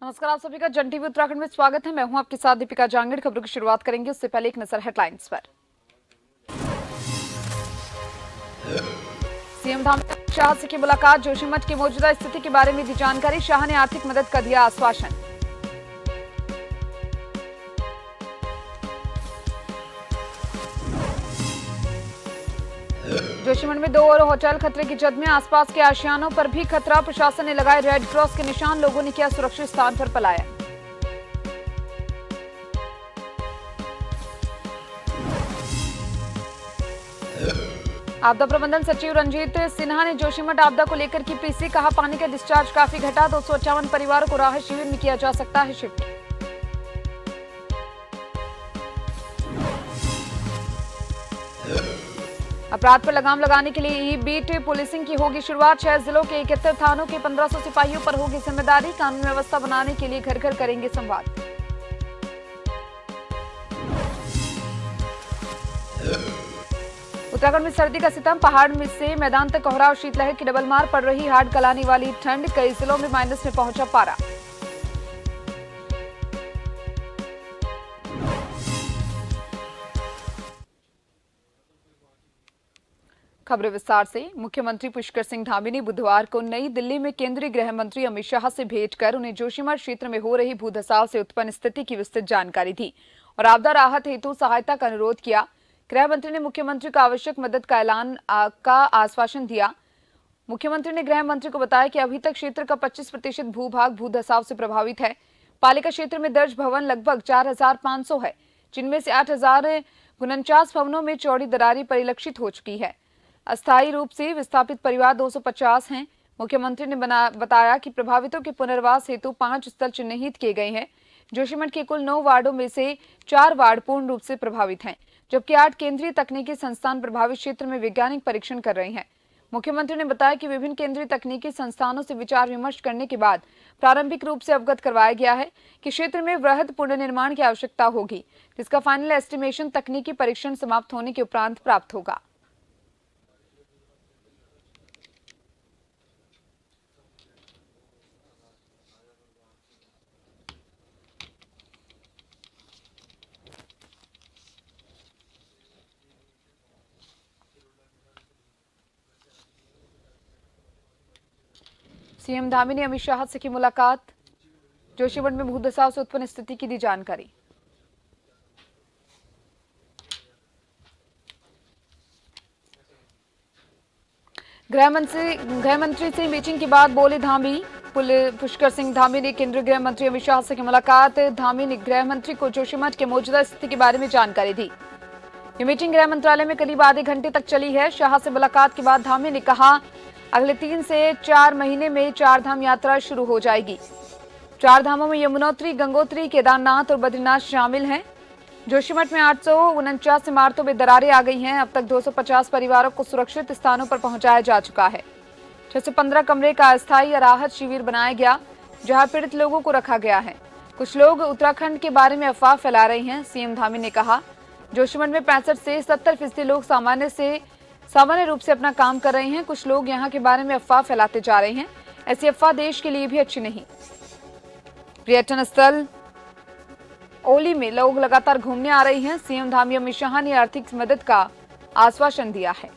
नमस्कार, आप सभी का जन टीवी उत्तराखंड में स्वागत है। मैं हूं आपके साथ दीपिका जांगड़। खबरों की शुरुआत करेंगे, उससे पहले एक नजर हेडलाइंस पर। सीएम धामी ने शाह से की मुलाकात, जोशीमठ की मौजूदा स्थिति के बारे में दी जानकारी। शाह ने आर्थिक मदद का दिया आश्वासन। जोशीमठ में 2 और होटल खतरे की जद में, आसपास के आशियानों पर भी खतरा। प्रशासन ने लगाए रेड क्रॉस के निशान, लोगों ने किया सुरक्षित स्थान पर पलायन। आपदा प्रबंधन सचिव रंजीत सिन्हा ने जोशीमठ आपदा को लेकर की पीसी, कहा पानी का डिस्चार्ज काफी घटा, 258 परिवारों को राहत शिविर में किया जा सकता है शिफ्ट। अपराध पर लगाम लगाने के लिए ई बीट पुलिसिंग की होगी शुरुआत। 6 जिलों के 71 थानों के 1500 सिपाहियों पर होगी जिम्मेदारी। कानून व्यवस्था बनाने के लिए घर घर करेंगे संवाद। उत्तराखंड में सर्दी का सितम, पहाड़ में से मैदान तक कोहरा और शीतलहर की डबल मार, पड़ रही हाड़ गलाने वाली ठंड। कई जिलों में माइनस में पहुंचा पारा। खबरें विस्तार से। मुख्यमंत्री पुष्कर सिंह धामी ने बुधवार को नई दिल्ली में केंद्रीय गृह मंत्री अमित शाह से भेंट कर उन्हें जोशीमठ क्षेत्र में हो रही भूधसाव से उत्पन्न स्थिति की विस्तृत जानकारी दी और आपदा राहत हेतु सहायता का अनुरोध किया। गृह मंत्री ने मुख्यमंत्री को आवश्यक मदद का का आश्वासन दिया। मुख्यमंत्री ने गृह मंत्री को बताया कि अभी तक क्षेत्र का 25% भूभाग भूधसाव से प्रभावित है। पालिका क्षेत्र में दर्ज भवन लगभग 4500 है, जिनमें से 8049 भवनों में चौड़ी दरारें परिलक्षित हो चुकी है। अस्थायी रूप से विस्थापित परिवार 250 हैं। मुख्यमंत्री ने बताया कि प्रभावितों के पुनर्वास हेतु 5 स्थल चिन्हित किए गए हैं। जोशीमठ के कुल 9 वार्डों में से 4 वार्ड पूर्ण रूप से प्रभावित हैं, जबकि 8 केंद्रीय तकनीकी संस्थान प्रभावित क्षेत्र में वैज्ञानिक परीक्षण कर रहे हैं। मुख्यमंत्री ने बताया कि विभिन्न केंद्रीय तकनीकी संस्थानों से विचार विमर्श करने के बाद प्रारंभिक रूप से अवगत करवाया गया है कि क्षेत्र में वृहद पुनर्निर्माण की आवश्यकता होगी, जिसका फाइनल एस्टिमेशन तकनीकी परीक्षण समाप्त होने के उपरांत प्राप्त होगा। सीएम धामी ने अमित शाह से की मुलाकात, जोशीमठ में भूधसाव से उत्पन्न स्थिति की दी जानकारी। गृह मंत्री से मीटिंग के बाद बोले धामी। पुष्कर सिंह धामी ने केंद्रीय गृह मंत्री अमित शाह से की मुलाकात। धामी ने गृह मंत्री को जोशीमठ के मौजूदा स्थिति के बारे में जानकारी दी। ये मीटिंग गृह मंत्रालय में करीब आधे घंटे तक चली है। शाह से मुलाकात के बाद धामी ने कहा अगले 3 से 4 महीने में 4 धाम यात्रा शुरू हो जाएगी। 4 धामों में यमुनोत्री, गंगोत्री, केदारनाथ और बद्रीनाथ शामिल हैं। जोशीमठ में 849 इमारतों में दरारें आ गई हैं। अब तक 250 परिवारों को सुरक्षित स्थानों पर पहुंचाया जा चुका है। 615 कमरे का अस्थायी राहत शिविर बनाया गया, जहां पीड़ित लोगों को रखा गया है। कुछ लोग उत्तराखंड के बारे में अफवाह फैला रहे हैं। सीएम धामी ने कहा जोशीमठ में 65 से 70% लोग सामान्य रूप से अपना काम कर रहे हैं। कुछ लोग यहां के बारे में अफवाह फैलाते जा रहे हैं। ऐसी अफवाह देश के लिए भी अच्छी नहीं। पर्यटन स्थल ओली में लोग लगातार घूमने आ रहे हैं। सीएम धामी अमित शाह ने आर्थिक मदद का आश्वासन दिया है।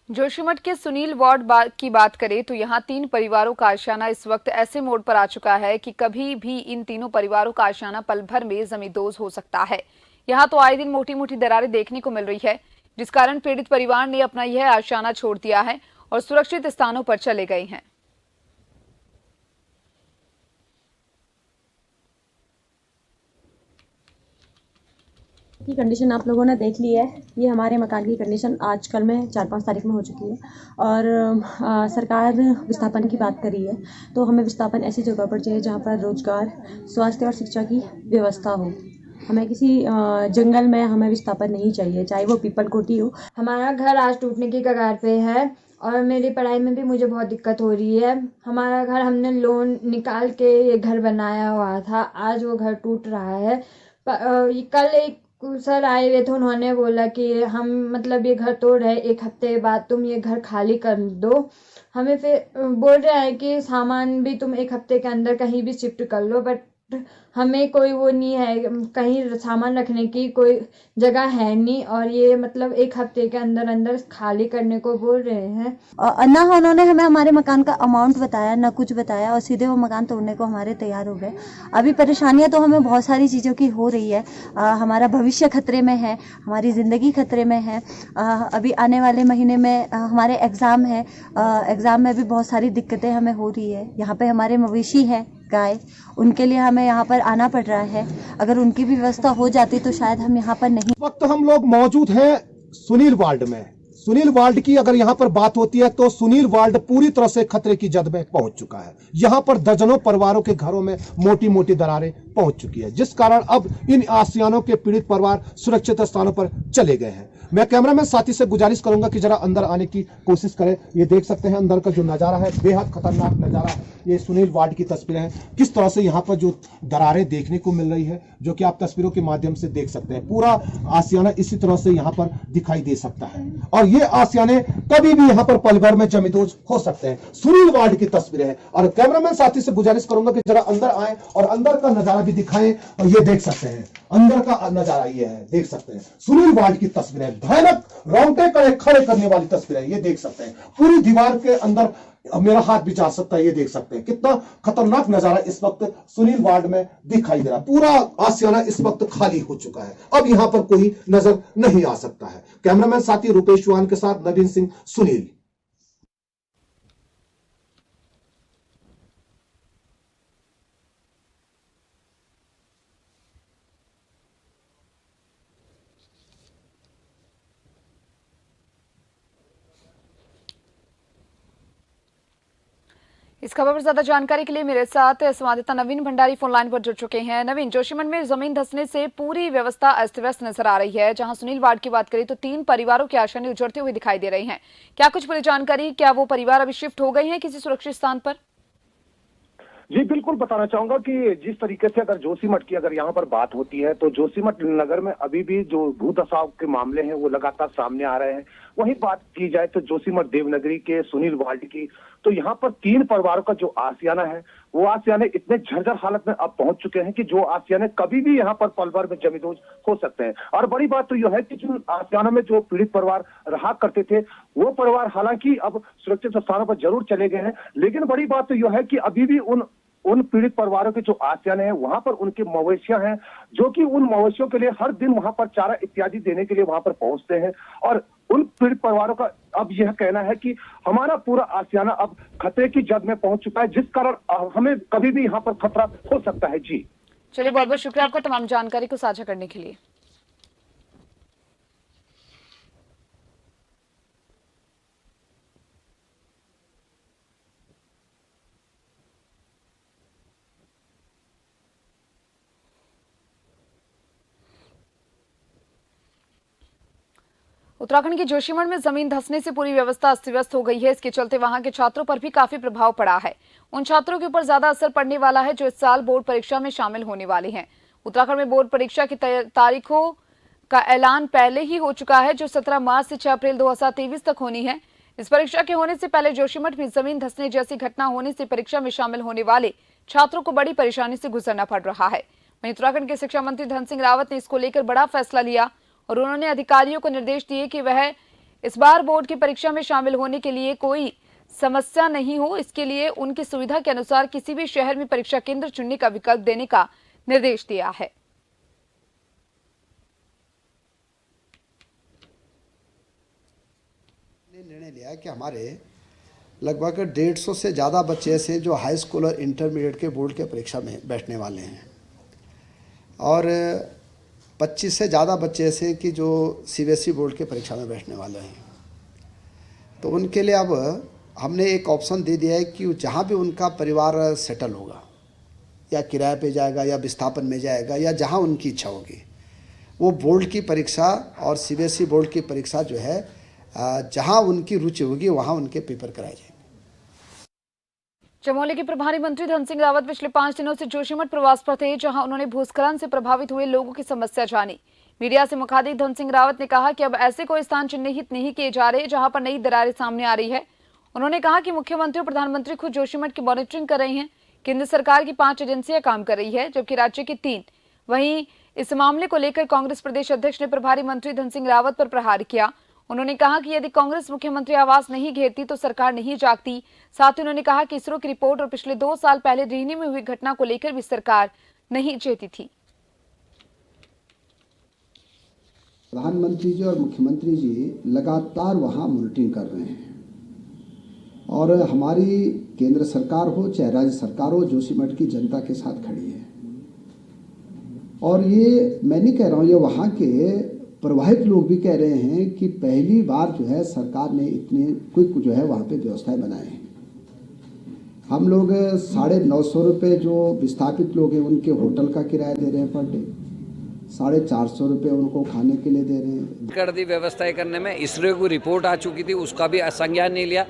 जोशीमठ के सुनील वार्ड की बात करें तो यहां 3 परिवारों का आशियाना इस वक्त ऐसे मोड़ पर आ चुका है कि कभी भी इन तीनों परिवारों का आशियाना पल भर में जमींदोज हो सकता है। यहां तो आए दिन मोटी मोटी दरारें देखने को मिल रही है, जिस कारण पीड़ित परिवार ने अपना यह आशियाना छोड़ दिया है और सुरक्षित स्थानों पर चले गए हैं। की कंडीशन आप लोगों ने देख ली है। ये हमारे मकान की कंडीशन आज कल में 4-5 तारीख में हो चुकी है और सरकार विस्थापन की बात कर रही है, तो हमें विस्थापन ऐसी जगह पर चाहिए जहाँ पर रोजगार, स्वास्थ्य और शिक्षा की व्यवस्था हो। हमें किसी जंगल में हमें विस्थापन नहीं चाहिए, चाहे वो पीपल कोठी हो। हमारा घर आज टूटने की कगार पे है और मेरी पढ़ाई में भी मुझे बहुत दिक्कत हो रही है। हमारा घर हमने लोन निकाल के ये घर बनाया हुआ था, आज वो घर टूट रहा है। कल एक सर आए हुए थे, उन्होंने बोला कि हम मतलब ये घर तोड़ रहे, 1 हफ्ते बाद तुम ये घर खाली कर दो। हमें फिर बोल रहे हैं कि सामान भी तुम 1 हफ्ते के अंदर कहीं भी शिफ्ट कर लो, बट हमें कोई वो नहीं है, कहीं सामान रखने की कोई जगह है नहीं और ये मतलब 1 हफ्ते के अंदर अंदर खाली करने को बोल रहे हैं। ना उन्होंने हमें हमारे मकान का अमाउंट बताया, ना कुछ बताया और सीधे वो मकान तोड़ने को हमारे तैयार हो गए। अभी परेशानियां तो हमें बहुत सारी चीज़ों की हो रही है। हमारा भविष्य खतरे में है, हमारी ज़िंदगी खतरे में है। अभी आने वाले महीने में हमारे एग्ज़ाम है। एग्ज़ाम में भी बहुत सारी दिक्कतें हमें हो रही है। यहाँ पे हमारे मवेशी हैं, गाय, उनके लिए हमें यहाँ पर आना पड़ रहा है। अगर उनकी भी व्यवस्था हो जाती तो शायद हम यहाँ पर नहीं। वक्त हम लोग मौजूद हैं सुनील वार्ड में। सुनील वार्ड की अगर यहां पर बात होती है तो सुनील वार्ड पूरी तरह से खतरे की जद में पहुंच चुका है। यहां पर दर्जनों परिवारों के घरों में मोटी मोटी दरारें पहुंच चुकी है, जिस कारण अब इन आसियानों के पीड़ित परिवार सुरक्षित स्थानों पर चले गए हैं। मैं कैमरामैन साथी से गुजारिश करूंगा कि जरा अंदर आने की कोशिश करें। ये देख सकते हैं अंदर का जो नजारा है, बेहद खतरनाक नजारा है। ये सुनील वार्ड की तस्वीरें हैं, किस तरह से यहाँ पर जो दरारें देखने को मिल रही है, जो कि आप तस्वीरों के माध्यम से देख सकते हैं। पूरा आसियाना इसी तरह से यहाँ पर दिखाई दे सकता है और ये आसियाने कभी भी यहाँ पर पल भर में जमींदोज हो सकते हैं। सुनील वार्ड की तस्वीरें हैं और कैमरामैन साथी से गुजारिश करूंगा कि जरा अंदर आए और अंदर का नजारा भी दिखाएं। और ये देख सकते हैं अंदर का नजारा, ये है, देख सकते हैं सुनील वार्ड की तस्वीरें, भयानक रोंगटे खड़े करने वाली तस्वीरें, ये देख सकते हैं। पूरी दीवार के अंदर मेरा हाथ भी जा सकता है, ये देख सकते हैं कितना खतरनाक नजारा इस वक्त सुनील वार्ड में दिखाई दे रहा है। पूरा आसियाना इस वक्त खाली हो चुका है, अब यहां पर कोई नजर नहीं आ सकता है। कैमरामैन साथी रुपेश चौहान के साथ नवीन सिंह, सुनील। इस खबर पर ज्यादा जानकारी के लिए मेरे साथ संवाददाता नवीन भंडारी फोन लाइन पर जुड़ चुके हैं। नवीन, जोशीमठ में जमीन धंसने से पूरी व्यवस्था अस्त व्यस्त नजर आ रही है। जहां सुनील वार्ड की बात करें तो 3 परिवारों की आशाएं उजड़ते हुए दिखाई दे रही हैं। क्या कुछ पूरी जानकारी, क्या वो परिवार अभी शिफ्ट हो गए हैं किसी सुरक्षित स्थान पर? जी बिल्कुल बताना चाहूंगा कि जिस तरीके से अगर जोशीमठ की अगर यहाँ पर बात होती है तो जोशीमठ नगर में अभी भी जो भू धसाव के मामले हैं वो लगातार सामने आ रहे हैं। वहीं बात की जाए तो जोशीमठ देवनगरी के सुनील वार्ड की, तो यहाँ पर 3 परिवारों का जो आसियाना है वो आसियाने इतने जर्जर हालत में अब पहुंच चुके हैं कि जो आसियाने कभी भी यहाँ पर पल भर में जमींदोज हो सकते हैं। और बड़ी बात तो यह है कि जो आसियाना में जो पीड़ित परिवार रहा करते थे वो परिवार हालांकि अब सुरक्षित स्थानों पर जरूर चले गए हैं, लेकिन बड़ी बात तो यह है कि अभी भी उन पीड़ित परिवारों के जो आसियाने हैं वहां पर उनके मवेशियां हैं, जो कि उन मवेशियों के लिए हर दिन वहां पर चारा इत्यादि देने के लिए वहां पर पहुंचते हैं। और उन पीड़ित परिवारों का अब यह कहना है कि हमारा पूरा आसियाना अब खतरे की जद में पहुंच चुका है, जिस कारण हमें कभी भी यहाँ पर खतरा हो सकता है। जी चलिए, बहुत बहुत शुक्रिया आपका तमाम जानकारी को साझा करने के लिए। उत्तराखंड के जोशीमठ में जमीन धंसने से पूरी व्यवस्था अस्त व्यस्त हो गई है। इसके चलते वहां के छात्रों पर भी काफी प्रभाव पड़ा है। उन छात्रों के ऊपर ज्यादा असर पड़ने वाला है जो इस साल बोर्ड परीक्षा में शामिल होने वाले हैं। उत्तराखंड में बोर्ड परीक्षा की तारीखों का ऐलान पहले ही हो चुका है, जो 17 मार्च से 6 अप्रैल 2023 तक होनी है। इस परीक्षा के होने से पहले जोशीमठ में जमीन धंसने जैसी घटना होने से परीक्षा में शामिल होने वाले छात्रों को बड़ी परेशानी से गुजरना पड़ रहा है। वहीं उत्तराखंड के शिक्षा मंत्री धन सिंह रावत ने इसको लेकर बड़ा फैसला लिया और उन्होंने अधिकारियों को निर्देश दिए कि वह इस बार बोर्ड की परीक्षा में शामिल होने के लिए कोई समस्या नहीं हो, इसके लिए उनकी सुविधा के अनुसार किसी भी शहर में परीक्षा केंद्र चुनने का विकल्प देने का निर्देश दिया है। निर्णय लिया है कि हमारे लगभग 150 से ज़्यादा बच्चे ऐसे जो हाई स्कूल और इंटरमीडिएट के बोर्ड के परीक्षा में बैठने वाले हैं और 25 से ज़्यादा बच्चे ऐसे कि जो CBSE बोर्ड के परीक्षा में बैठने वाले हैं। तो उनके लिए अब हमने एक ऑप्शन दे दिया है कि जहाँ भी उनका परिवार सेटल होगा, या किराए पे जाएगा या विस्थापन में जाएगा या जहाँ उनकी इच्छा होगी, वो बोर्ड की परीक्षा और CBSE बोर्ड की परीक्षा जो है जहाँ उनकी रुचि होगी वहाँ उनके पेपर कराए जाएंगे। चमोली के प्रभारी मंत्री धन सिंह रावत पिछले 5 दिनों से जोशीमठ प्रवास पर थे, जहां उन्होंने भूस्खलन से प्रभावित हुए लोगों की समस्या जानी। मीडिया से मुखातिब धन सिंह रावत ने कहा कि अब ऐसे कोई स्थान चिन्हित नहीं किए जा रहे जहां पर नई दरारें सामने आ रही है। उन्होंने कहा कि मुख्यमंत्री और प्रधानमंत्री खुद जोशीमठ की मॉनिटरिंग कर रहे हैं। केंद्र सरकार की 5 एजेंसियां काम कर रही है, जबकि राज्य की 3। वहीं इस मामले को लेकर कांग्रेस प्रदेश अध्यक्ष ने प्रभारी मंत्री धन सिंह रावत पर प्रहार किया। उन्होंने कहा कि यदि कांग्रेस मुख्यमंत्री आवास नहीं घेरती तो सरकार नहीं जागती। साथ ही उन्होंने कहा कि इसरो की रिपोर्ट और पिछले 2 साल पहले रोहिणी में हुई घटना को लेकर भी सरकार नहीं चेती थी। प्रधानमंत्री जी और मुख्यमंत्री जी लगातार वहाँ मॉनिटरिंग कर रहे हैं और हमारी केंद्र सरकार हो चाहे राज्य सरकार हो, जोशीमठ की जनता के साथ खड़ी है। और ये मैं नहीं कह रहा हूँ, ये वहाँ के प्रभावित लोग भी कह रहे हैं कि पहली बार जो है सरकार ने इतने क्विक जो है वहाँ पे व्यवस्थाएं बनाए हैं। हम लोग 950 रुपये जो विस्थापित लोग हैं उनके होटल का किराया दे रहे हैं पर डे, 450 रुपये उनको खाने के लिए दे रहे हैं। कर दी व्यवस्थाएं करने में इसरो की रिपोर्ट आ चुकी थी, उसका भी संज्ञान नहीं लिया।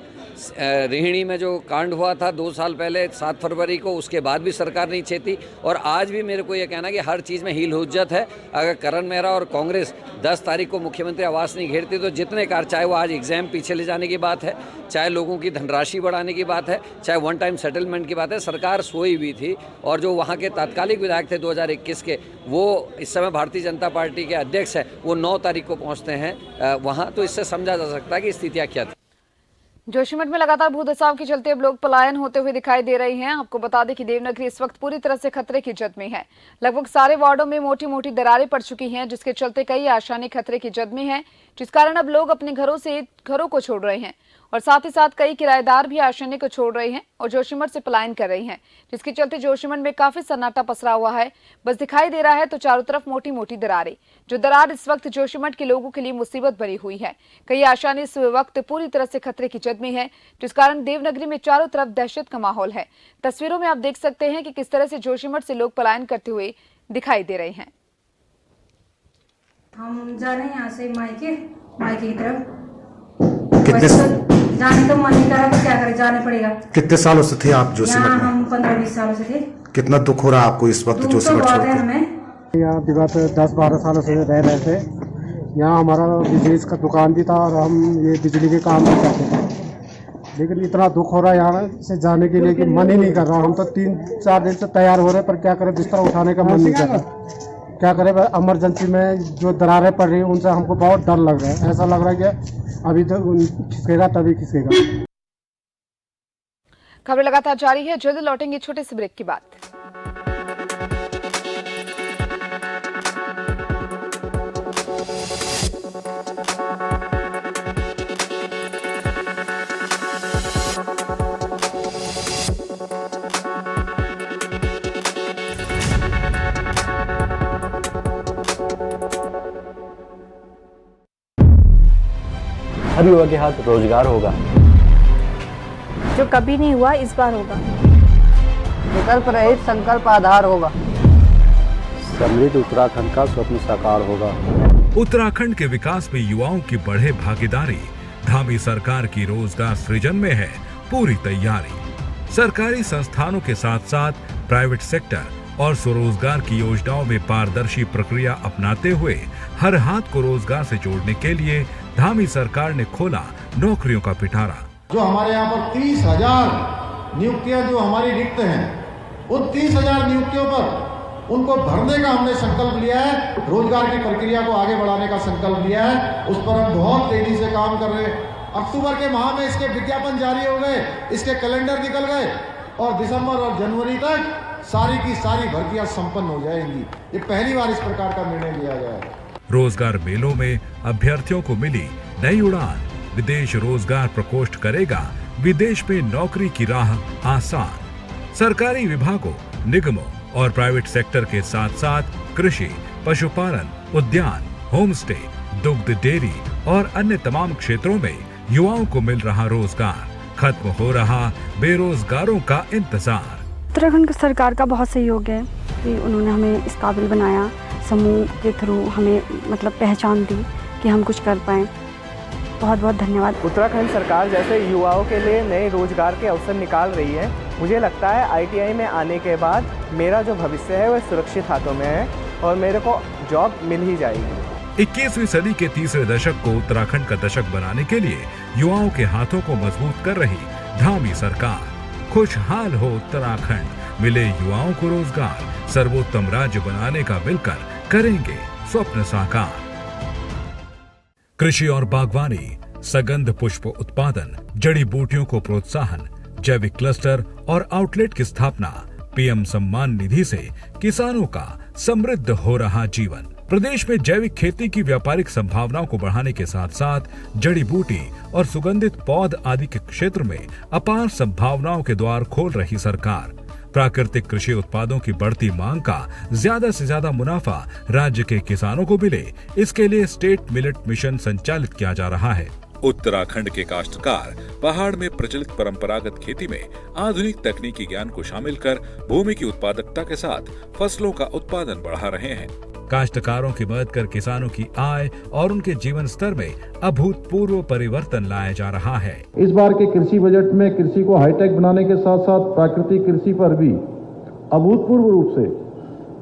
रोहिणी में जो कांड हुआ था 2 साल पहले 7 फरवरी को, उसके बाद भी सरकार नहीं चेती। और आज भी मेरे को ये कहना कि हर चीज़ में हील हुज्जत है। अगर करण मेहरा और कांग्रेस 10 तारीख को मुख्यमंत्री आवास नहीं घेरती तो जितने कार्य, चाहे वो आज एग्जाम पीछे ले जाने की बात है, चाहे लोगों की धनराशि बढ़ाने की बात है, चाहे 1 टाइम सेटलमेंट की बात है, सरकार सोई हुई थी। और जो वहाँ के तात्कालिक विधायक थे 2021 के, वो इस समय भारतीय जनता पार्टी के अध्यक्ष हैं, वो 9 तारीख को पहुँचते हैं वहाँ। तो इससे समझा जा सकता है कि स्थितियाँ क्या थी। जोशीमठ में लगातार भूदसाव के चलते अब लोग पलायन होते हुए दिखाई दे रहे हैं। आपको बता दें कि देवनगरी इस वक्त पूरी तरह से खतरे की जद में है। लगभग सारे वार्डों में मोटी मोटी दरारें पड़ चुकी हैं, जिसके चलते कई आशाएं खतरे की जद में हैं, जिस कारण अब लोग अपने घरों को छोड़ रहे हैं और साथ ही साथ कई किराएदार भी आशाएं को छोड़ रहे हैं और जोशीमठ से पलायन कर रहे हैं, जिसके चलते जोशीमठ में काफी सन्नाटा पसरा हुआ है। बस दिखाई दे रहा है तो चारों तरफ मोटी मोटी दरारें। जो दरार इस वक्त जोशीमठ के लोगों के लिए मुसीबत बनी हुई है। कई आशाएं इस वक्त पूरी तरह से खतरे की जद में है, जिस कारण देवनगरी में चारों तरफ दहशत का माहौल है। तस्वीरों में आप देख सकते हैं कि किस तरह से जोशीमठ से लोग पलायन करते हुए दिखाई दे रहे हैं। हम जा रहे हैं यहाँ से मायके की तरफ। कितने जाने तो मन नहीं कर रहा, तो क्या करें, जाने पड़ेगा। कितने सालों से थे आप जोशीमठ में? हम 15-20 सालों से थे। कितना दुख हो रहा है आपको इस वक्त जोशीमठ छोड़ के? हमें यहाँ विगत 10-12 सालों से रह रहे थे। यहाँ हमारा बिजली का दुकान भी था और हम ये बिजली के काम भी करते थे, लेकिन इतना दुख हो रहा है यहाँ से जाने के लिए कि मन ही नहीं कर रहा। हम तो 3-4 दिन से तैयार हो रहे पर क्या करें, बिस्तर उठाने का मन नहीं कर रहा। क्या करें, इमरजेंसी में जो दरारें पड़ रही हैं उनसे हमको बहुत डर लग रहा है। ऐसा लग रहा है कि अभी तो खिसकेगा तभी खिसकेगा। खबर लगातार जारी है, जल्द लौटेंगे छोटे से ब्रेक के बाद। हर युवा के हाथ रोजगार होगा, जो कभी नहीं हुआ इस बार होगा। विकल्प रहित संकल्प आधार होगा। समृद्ध उत्तराखंड का स्वप्न साकार होगा। उत्तराखंड के विकास में युवाओं की बढ़े भागीदारी। धामी सरकार की रोजगार सृजन में है पूरी तैयारी। सरकारी संस्थानों के साथ साथ प्राइवेट सेक्टर और स्वरोजगार की योजनाओं में पारदर्शी प्रक्रिया अपनाते हुए हर हाथ को रोजगार से जोड़ने के लिए धामी सरकार ने खोला नौकरियों का पिटारा। जो हमारे यहाँ पर 30,000 नियुक्तियां जो हमारी रिक्त हैं, उन 30,000 नियुक्तियों पर उनको भरने का हमने संकल्प लिया है। रोजगार की प्रक्रिया को आगे बढ़ाने का संकल्प लिया है, उस पर हम बहुत तेजी से काम कर रहे हैं। अक्टूबर के माह में इसके विज्ञापन जारी हो गए, इसके कैलेंडर निकल गए और दिसंबर और जनवरी तक सारी की सारी भर्तियां संपन्न हो जाएंगी। ये पहली बार इस प्रकार का निर्णय लिया गया है। रोजगार मेलों में अभ्यर्थियों को मिली नई उड़ान। विदेश रोजगार प्रकोष्ठ करेगा विदेश में नौकरी की राह आसान। सरकारी विभागों, निगमों और प्राइवेट सेक्टर के साथ साथ कृषि, पशुपालन, उद्यान, होम स्टे, दुग्ध डेयरी और अन्य तमाम क्षेत्रों में युवाओं को मिल रहा रोजगार, खत्म हो रहा बेरोजगारों का इंतजार। उत्तराखंड सरकार का बहुत सहयोग है कि उन्होंने हमें इस काबिल बनाया, समूह के थ्रू हमें मतलब पहचान दी कि हम कुछ कर पाएँ। बहुत बहुत धन्यवाद। उत्तराखंड सरकार जैसे युवाओं के लिए नए रोजगार के अवसर निकाल रही है। मुझे लगता है ITI में आने के बाद मेरा जो भविष्य है वह सुरक्षित हाथों में है और मेरे को जॉब मिल ही जाएगी। 21वीं सदी के तीसरे दशक को उत्तराखंड का दशक बनाने के लिए युवाओं के हाथों को मजबूत कर रही धामी सरकार। खुशहाल हो उत्तराखंड, मिले युवाओं को रोजगार, सर्वोत्तम राज्य बनाने का मिलकर करेंगे स्वप्न साकार। कृषि और बागवानी, सगंध पुष्प उत्पादन, जड़ी बूटियों को प्रोत्साहन, जैविक क्लस्टर और आउटलेट की स्थापना, PM सम्मान निधि से किसानों का समृद्ध हो रहा जीवन। प्रदेश में जैविक खेती की व्यापारिक संभावनाओं को बढ़ाने के साथ साथ जड़ी बूटी और सुगंधित पौध आदि के क्षेत्र में अपार संभावनाओं के द्वार खोल रही सरकार। प्राकृतिक कृषि उत्पादों की बढ़ती मांग का ज्यादा से ज्यादा मुनाफा राज्य के किसानों को मिले, इसके लिए स्टेट मिलेट मिशन संचालित किया जा रहा है। उत्तराखंड के काश्तकार पहाड़ में प्रचलित परंपरागत खेती में आधुनिक तकनीकी ज्ञान को शामिल कर भूमि की उत्पादकता के साथ फसलों का उत्पादन बढ़ा रहे हैं। काश्तकारों की मदद कर किसानों की आय और उनके जीवन स्तर में अभूतपूर्व परिवर्तन लाया जा रहा है। इस बार के कृषि बजट में कृषि को हाईटेक बनाने के साथ साथ प्राकृतिक कृषि पर भी अभूतपूर्व रूप से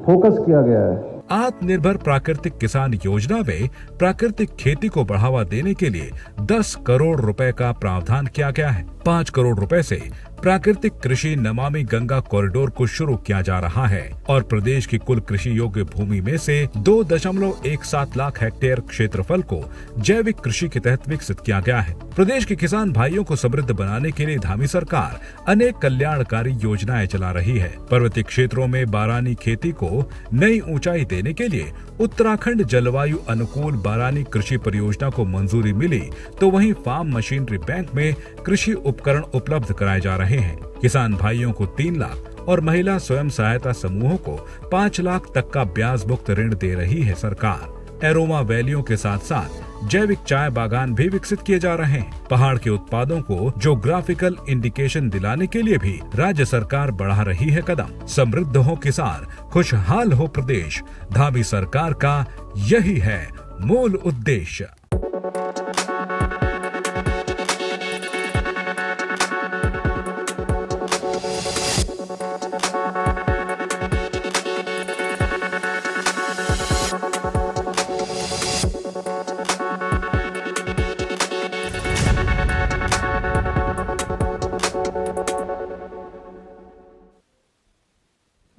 फोकस किया गया है। आत्मनिर्भर प्राकृतिक किसान योजना में प्राकृतिक खेती को बढ़ावा देने के लिए 10 करोड़ रुपए का प्रावधान किया गया है। 5 करोड़ रुपए से प्राकृतिक कृषि नमामि गंगा कॉरिडोर को शुरू किया जा रहा है और प्रदेश की कुल कृषि योग्य भूमि में से 2.17 लाख हेक्टेयर क्षेत्रफल को जैविक कृषि के तहत विकसित किया गया है। प्रदेश के किसान भाइयों को समृद्ध बनाने के लिए धामी सरकार अनेक कल्याणकारी योजनाएं चला रही है। पर्वतीय क्षेत्रों में बारानी खेती को नई ऊंचाई देने के लिए उत्तराखंड जलवायु अनुकूल बारानी कृषि परियोजना को मंजूरी मिली, तो वहीं फार्म मशीनरी बैंक में कृषि उपकरण उपलब्ध कराए जा रहे हैं। किसान भाइयों को 3 लाख और महिला स्वयं सहायता समूहों को 5 लाख तक का ब्याज मुक्त ऋण दे रही है सरकार। एरोमा वैलियों के साथ साथ जैविक चाय बागान भी विकसित किए जा रहे हैं। पहाड़ के उत्पादों को ज्योग्राफिकल इंडिकेशन दिलाने के लिए भी राज्य सरकार बढ़ा रही है कदम। समृद्ध हो किसान, खुशहाल हो प्रदेश, धामी सरकार का यही है मूल उद्देश्य।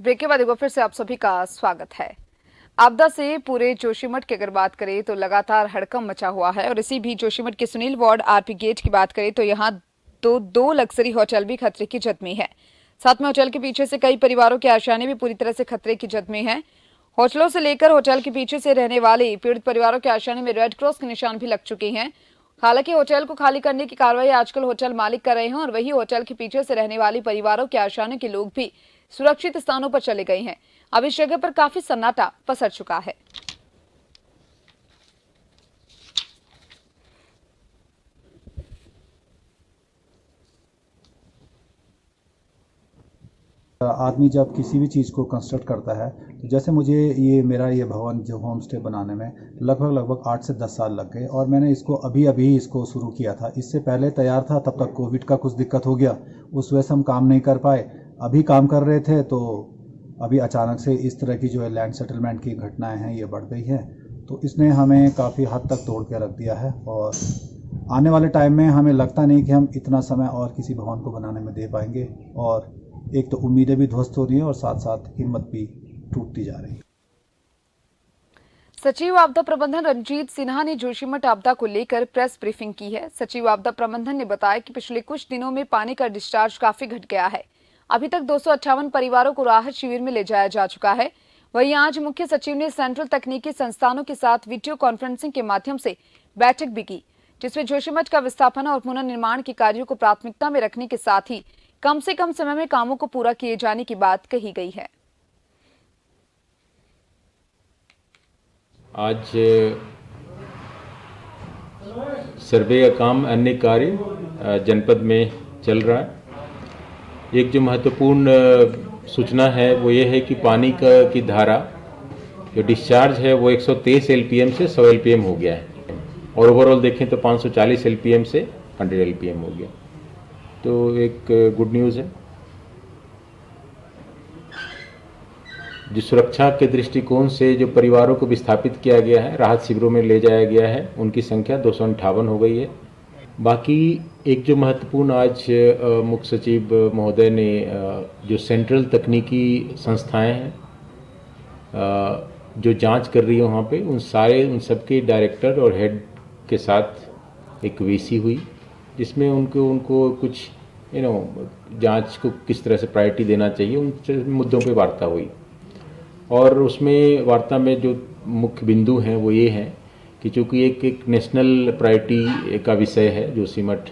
ब्रेक के बाद एक बार फिर से आप सभी का स्वागत है। आपदा से पूरे जोशीमठ की अगर बात करें तो लगातार हड़कंप मचा हुआ है और इसी भी जोशीमठ के सुनील वार्ड RP गेट की बात करें तो यहाँ दो लग्जरी होटल भी खतरे की जद में है। साथ में होटल के पीछे से कई परिवारों की आशाएं भी पूरी तरह से खतरे की जद में है। होटलों से लेकर होटल के पीछे से रहने वाले पीड़ित परिवारों के आशाएं में रेड क्रॉस के निशान भी लग चुके हैं। हालांकि होटल को खाली करने की कार्रवाई आजकल होटल मालिक कर रहे हैं और वही होटल के पीछे से रहने वाली परिवारों के आशाएं के लोग भी सुरक्षित स्थानों पर चले गए हैं। अब इस जगह पर काफी सन्नाटा पसर चुका है। आदमी जब किसी भी चीज़ को कंस्ट्रक्ट करता है तो जैसे मुझे मेरा ये भवन जो होम स्टे बनाने में लगभग 8 से 10 साल लग गए और मैंने इसको अभी इसको शुरू किया था। इससे पहले तैयार था, तब तक कोविड का कुछ दिक्कत हो गया, उस वजह से हम काम नहीं कर पाए। अभी काम कर रहे थे तो अभी अचानक से इस तरह की जो है लैंड सेटलमेंट की घटनाएं हैं ये बढ़ गई है, तो इसने हमें काफ़ी हद तक तोड़ के रख दिया है और आने वाले टाइम में हमें लगता नहीं कि हम इतना समय और किसी भवन को बनाने में दे पाएंगे। और एक तो उम्मीदें भी ध्वस्त हो रही हैं और साथ साथ हिम्मत भी टूटती जा रही है। सचिव आपदा प्रबंधन रंजीत सिन्हा ने जोशीमठ आपदा को लेकर प्रेस ब्रीफिंग की है। सचिव आपदा प्रबंधन ने बताया कि पिछले कुछ दिनों में पानी का डिस्चार्ज काफी घट गया है। अभी तक 258 परिवारों को राहत शिविर में ले जाया जा चुका है। वहीं आज मुख्य सचिव ने सेंट्रल तकनीकी संस्थानों के साथ वीडियो कॉन्फ्रेंसिंग के माध्यम से बैठक भी की, जिसमें जोशीमठ का विस्थापन और पुनर्निर्माण के कार्यों को प्राथमिकता में रखने के साथ ही कम से कम समय में कामों को पूरा किए जाने की बात कही गई है। आज सर्वे का काम, अन्य कार्य जनपद में चल रहा है। एक जो महत्वपूर्ण सूचना है वो ये है कि पानी की धारा जो डिस्चार्ज है वो 123 LPM से 100 LPM हो गया है, और ओवरऑल देखें तो 540 LPM से 100 LPM हो गया। तो एक गुड न्यूज़ है। जो सुरक्षा के दृष्टिकोण से जो परिवारों को विस्थापित किया गया है, राहत शिविरों में ले जाया गया है, उनकी संख्या 258 हो गई है। बाकी एक जो महत्वपूर्ण आज मुख्य सचिव महोदय ने जो सेंट्रल तकनीकी संस्थाएं हैं जो जांच कर रही है वहाँ पे, उन सबके डायरेक्टर और हेड के साथ एक वीसी हुई, जिसमें उनको कुछ जांच को किस तरह से प्रायोरिटी देना चाहिए उन मुद्दों पे वार्ता हुई। और उसमें वार्ता में जो मुख्य बिंदु हैं वो ये हैं कि चूँकि एक नेशनल प्रायोरिटी का विषय है जोशीमठ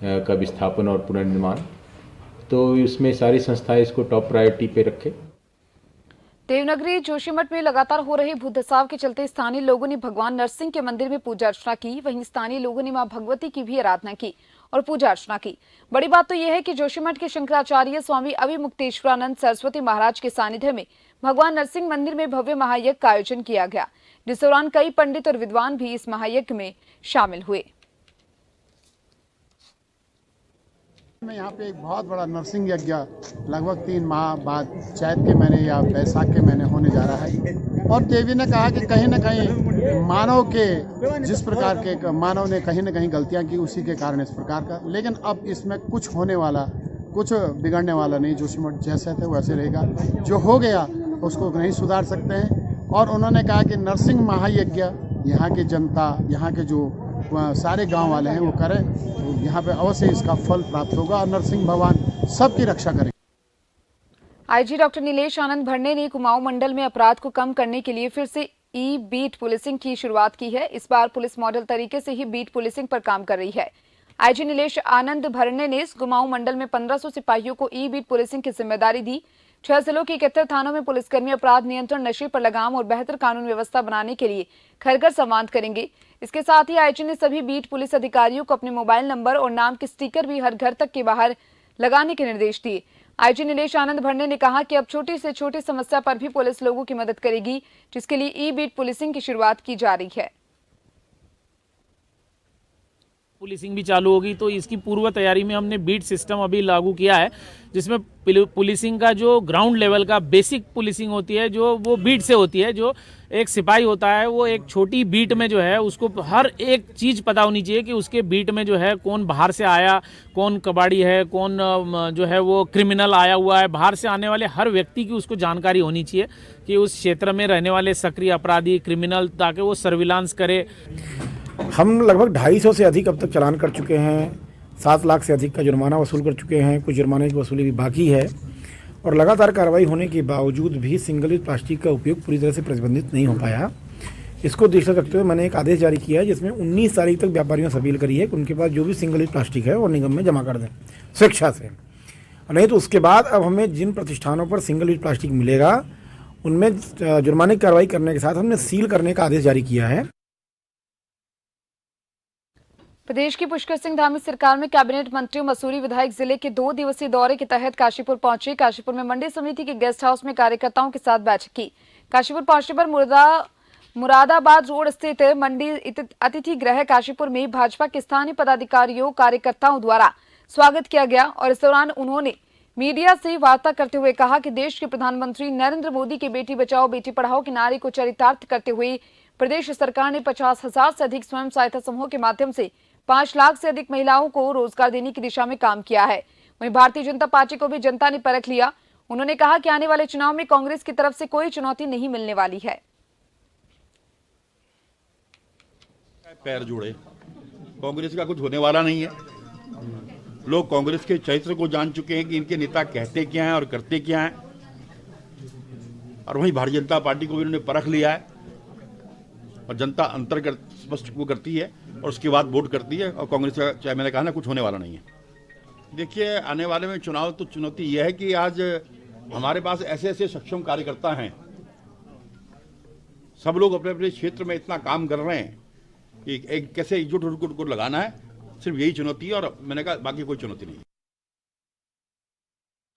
का विस्थापन और पुनर्निर्माण, तो इसमें सारी संस्थाएं इसको टॉप प्रायोरिटी पे रखें। देवनगरी जोशीमठ में लगातार हो रहे भूधसाव के चलते स्थानीय लोगों ने भगवान नरसिंह के मंदिर में पूजा अर्चना की। वहीं स्थानीय लोगों ने मां भगवती की भी आराधना की और पूजा अर्चना की। बड़ी बात तो यह है कि जोशीमठ के शंकराचार्य स्वामी अभिमुक्तेश्वरानंद सरस्वती महाराज के सानिध्य में भगवान नरसिंह मंदिर में भव्य महायज्ञ का आयोजन किया गया, जिस दौरान कई पंडित और विद्वान भी इस महायज्ञ में शामिल हुए। मैं यहाँ पे एक बहुत बड़ा नरसिंह यज्ञ लगभग 3 माह बाद चैत के महीने या वैशाख के महीने होने जा रहा है। और देवी ने कहा कि कहीं न कहीं मानव के जिस प्रकार के मानव ने कहीं न कहीं गलतियाँ की, उसी के कारण इस प्रकार का, लेकिन अब इसमें कुछ होने वाला, कुछ बिगड़ने वाला नहीं। जोशीमठ जैसे थे वैसे रहेगा। जो हो गया उसको नहीं सुधार सकते हैं। और उन्होंने कहा कि नरसिंह महायज्ञ यहाँ की जनता, यहाँ के जो सारे गांव वाले हैं वो करें, तो यहाँ पे अवश्य इसका फल प्राप्त होगा और नरसिंह भगवान सबकी रक्षा करें। आईजी डॉक्टर नीलेश आनंद भरने ने कुमाऊं मंडल में अपराध को कम करने के लिए फिर से ई-बीट पुलिसिंग की शुरुआत की है। इस बार पुलिस मॉडल तरीके से ही बीट पुलिसिंग पर काम कर रही है। आईजी नीलेश आनंद भरने ने कुमाऊं मंडल में 1500 सिपाहियों को ई-बीट पुलिसिंग की जिम्मेदारी दी। 6 जिलों के 71 थानों में पुलिसकर्मी अपराध नियंत्रण, नशे पर लगाम और बेहतर कानून व्यवस्था बनाने के लिए घर-घर संवाद करेंगे। इसके साथ ही आईजी ने सभी बीट पुलिस अधिकारियों को अपने मोबाइल नंबर और नाम के स्टिकर भी हर घर तक के बाहर लगाने के निर्देश दिए। आईजी नीलेश आनंद भरने ने कहा कि अब छोटी से छोटी समस्या पर भी पुलिस लोगों की मदद करेगी, जिसके लिए ई-बीट पुलिसिंग की शुरुआत की जा रही है। पुलिसिंग भी चालू होगी, तो इसकी पूर्व तैयारी में हमने बीट सिस्टम अभी लागू किया है, जिसमें पुलिसिंग का जो ग्राउंड लेवल का बेसिक पुलिसिंग होती है जो वो बीट से होती है। जो एक सिपाही होता है वो एक छोटी बीट में जो है उसको हर एक चीज़ पता होनी चाहिए कि उसके बीट में जो है कौन बाहर से आया, कौन कबाड़ी है, कौन जो है वो क्रिमिनल आया हुआ है। बाहर से आने वाले हर व्यक्ति की उसको जानकारी होनी चाहिए कि उस क्षेत्र में रहने वाले सक्रिय अपराधी, क्रिमिनल, ताकि वो सर्विलांस करे। हम लगभग 250 से अधिक अब तक चालान कर चुके हैं, 7 लाख से अधिक का जुर्माना वसूल कर चुके हैं। कुछ जुर्माने की वसूली भी बाकी है और लगातार कार्रवाई होने के बावजूद भी सिंगल यूज प्लास्टिक का उपयोग पूरी तरह से प्रतिबंधित नहीं हो पाया। इसको दृष्टि रखते हुए मैंने एक आदेश जारी किया है, जिसमें 19 तारीख तक व्यापारियों से अपील करी है कि उनके पास जो भी सिंगल यूज प्लास्टिक है वो निगम में जमा कर दें स्वेच्छा से। नहीं तो उसके बाद अब हमें जिन प्रतिष्ठानों पर सिंगल यूज प्लास्टिक मिलेगा उनमें जुर्माने की कार्रवाई करने के साथ हमने सील करने का आदेश जारी किया है। प्रदेश की पुष्कर सिंह धामी सरकार में कैबिनेट मंत्री मसूरी विधायक जिले के 2 दिवसीय दौरे के तहत काशीपुर पहुंचे। काशीपुर में मंडी समिति के गेस्ट हाउस में कार्यकर्ताओं के साथ बैठक की। काशीपुर पहुंचने पर मुरादाबाद रोड स्थित मंडी अतिथि गृह काशीपुर में भाजपा के स्थानीय पदाधिकारियों, कार्यकर्ताओं द्वारा स्वागत किया गया और इस दौरान उन्होंने मीडिया से वार्ता करते हुए कहा कि देश के प्रधानमंत्री नरेंद्र मोदी के बेटी बचाओ बेटी पढ़ाओ के नारे को चरितार्थ करते हुए प्रदेश सरकार ने 50,000 से अधिक स्वयं सहायता समूह के माध्यम से 5 लाख से अधिक महिलाओं को रोजगार देने की दिशा में काम किया है। वहीं भारतीय जनता पार्टी को भी जनता ने परख लिया। उन्होंने कहा कि आने वाले चुनाव में कांग्रेस की तरफ से कोई चुनौती नहीं मिलने वाली है। पैर जुड़े, कांग्रेस का कुछ होने वाला नहीं है। लोग कांग्रेस के चरित्र को जान चुके हैं कि इनके नेता कहते क्या हैं और करते क्या हैं, और वहीं भारतीय जनता पार्टी को भी उन्होंने परख लिया है और जनता अंतर स्पष्ट वो करती है और उसके बाद वोट करती है। और कांग्रेस का, चाहे मैंने कहा ना, कुछ होने वाला नहीं है। देखिए, आने वाले में चुनाव तो चुनौती यह है कि आज हमारे पास ऐसे ऐसे सक्षम कार्यकर्ता हैं, सब लोग अपने अपने क्षेत्र में इतना काम कर रहे हैं कि एक कैसे एकजुट होकर लगाना है, सिर्फ यही चुनौती है और मैंने कहा बाकी कोई चुनौती नहीं।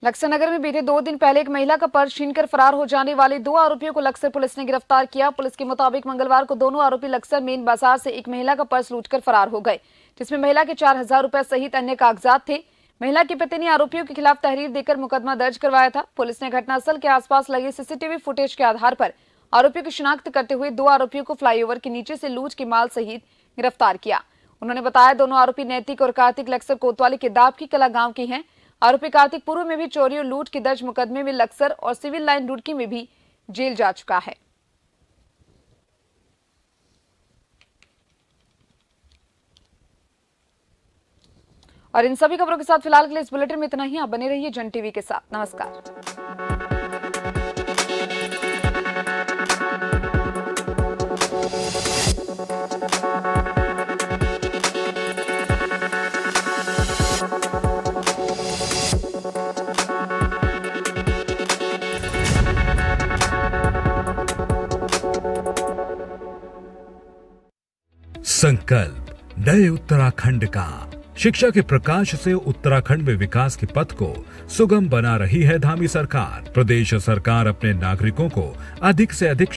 लक्सर नगर में बीते 2 दिन पहले एक महिला का पर्स छीनकर फरार हो जाने वाले 2 आरोपियों को लक्सर पुलिस ने गिरफ्तार किया। पुलिस के मुताबिक मंगलवार को दोनों आरोपी लक्सर मेन बाजार से एक महिला का पर्स लूटकर फरार हो गए, जिसमें महिला के 4000 रुपए सहित अन्य कागजात थे। महिला के पति ने आरोपियों के खिलाफ तहरीर देकर मुकदमा दर्ज करवाया था। पुलिस ने घटनास्थल के आसपास लगे सीसीटीवी फुटेज के आधार पर आरोपियों की शिनाख्त करते हुए 2 आरोपियों को फ्लाईओवर के नीचे से लूट के माल सहित गिरफ्तार किया। उन्होंने बताया दोनों आरोपी नैतिक और कार्तिक लक्सर कोतवाली के दाब की कला गांव के हैं। आरोपी कार्तिक पूर्व में भी चोरी और लूट के दर्ज मुकदमे में लक्सर और सिविल लाइन रुड़की में भी जेल जा चुका है। और इन सभी खबरों के साथ फिलहाल के लिए इस बुलेटिन में इतना ही। आप बने रहिए जन टीवी के साथ। नमस्कार। संकल्प नए उत्तराखंड का। शिक्षा के प्रकाश से उत्तराखंड में विकास के पथ को सुगम बना रही है धामी सरकार। प्रदेश सरकार अपने नागरिकों को अधिक से अधिक